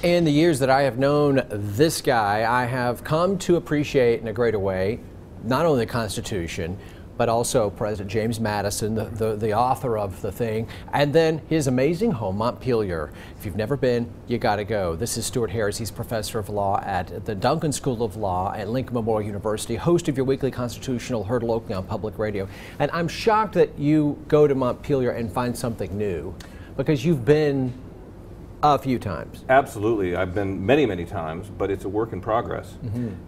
In the years that I have known this guy, I have come to appreciate in a greater way not only the Constitution, but also President James Madison, the author of the thing, and then his amazing home, Montpelier. If you've never been, you got to go. This is Stuart Harris. He's professor of law at the Duncan School of Law at Lincoln Memorial University, host of your weekly constitutional heard locally on public radio. And I'm shocked that you go to Montpelier and find something new, because you've been a few times. Absolutely. I've been many, many times, but it's a work in progress.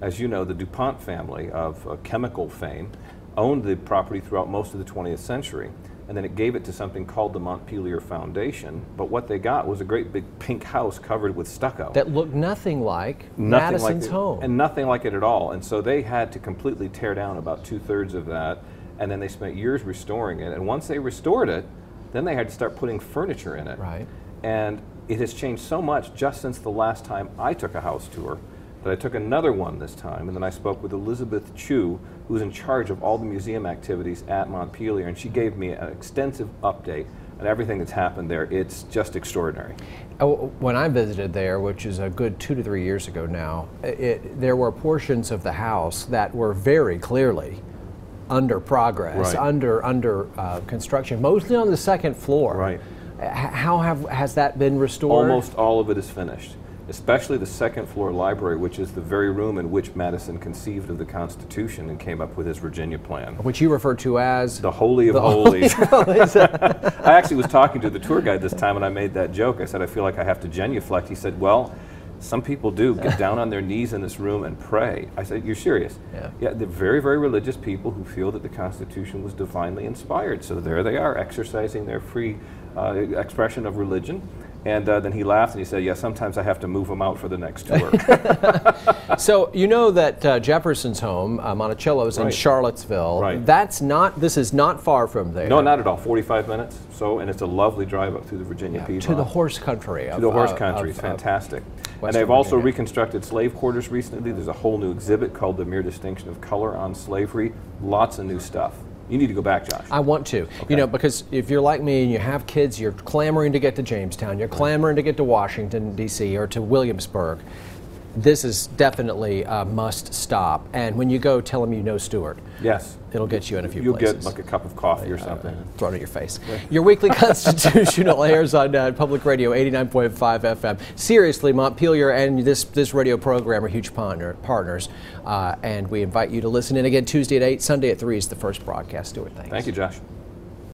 As you know, the DuPont family of chemical fame owned the property throughout most of the 20th century, and then it gave it to something called the Montpelier Foundation, but what they got was a great big pink house covered with stucco. That looked nothing like Madison's home. And nothing like it at all, and so they had to completely tear down about 2/3 of that, and then they spent years restoring it, and once they restored it, then they had to start putting furniture in it. Right. And it has changed so much just since the last time I took a house tour that I took another one this time, and then I spoke with Elizabeth Chu, who's in charge of all the museum activities at Montpelier, and she gave me an extensive update on everything that's happened there. It's just extraordinary. When I visited there, which is a good 2 to 3 years ago now, there were portions of the house that were very clearly under progress, Right. under construction, mostly on the second floor. Right. How has that been restored? Almost all of it is finished, especially the second floor library, which is the very room in which Madison conceived of the Constitution and came up with his Virginia plan. Which you refer to as? The Holy of Holies. I actually was talking to the tour guide this time and I made that joke. I said, I feel like I have to genuflect. He said, well, some people do get down on their knees in this room and pray. I said, you're serious? Yeah, they're very, very religious people who feel that the Constitution was divinely inspired. So there they are, exercising their free expression of religion. And then he laughed and he said, yeah, sometimes I have to move them out for the next tour. So you know that Jefferson's home, Monticello, is in Right. Charlottesville. Right. This is not far from there. No, not at all. 45 minutes. So, and it's a lovely drive up through the Virginia Piedmont. To the horse country. To the horse country. It's fantastic. And they've also reconstructed slave quarters recently. There's a whole new exhibit called The Mere Distinction of Color on Slavery. Lots of new stuff. You need to go back, Josh. I want to. Okay. You know, because if you're like me and you have kids, you're clamoring to get to Jamestown, you're clamoring to get to Washington, D.C., or to Williamsburg. This is definitely a must stop. And when you go, tell them you know Stuart. Yes. It'll get you in a few You'll places. get like a cup of coffee or something. Thrown in your face. Your weekly constitutional airs on Public Radio 89.5 FM. Seriously, Montpelier and this radio program are huge partners. And we invite you to listen in again Tuesday at 8, Sunday at 3 is the first broadcast. Stuart, thanks. Thank you, Josh.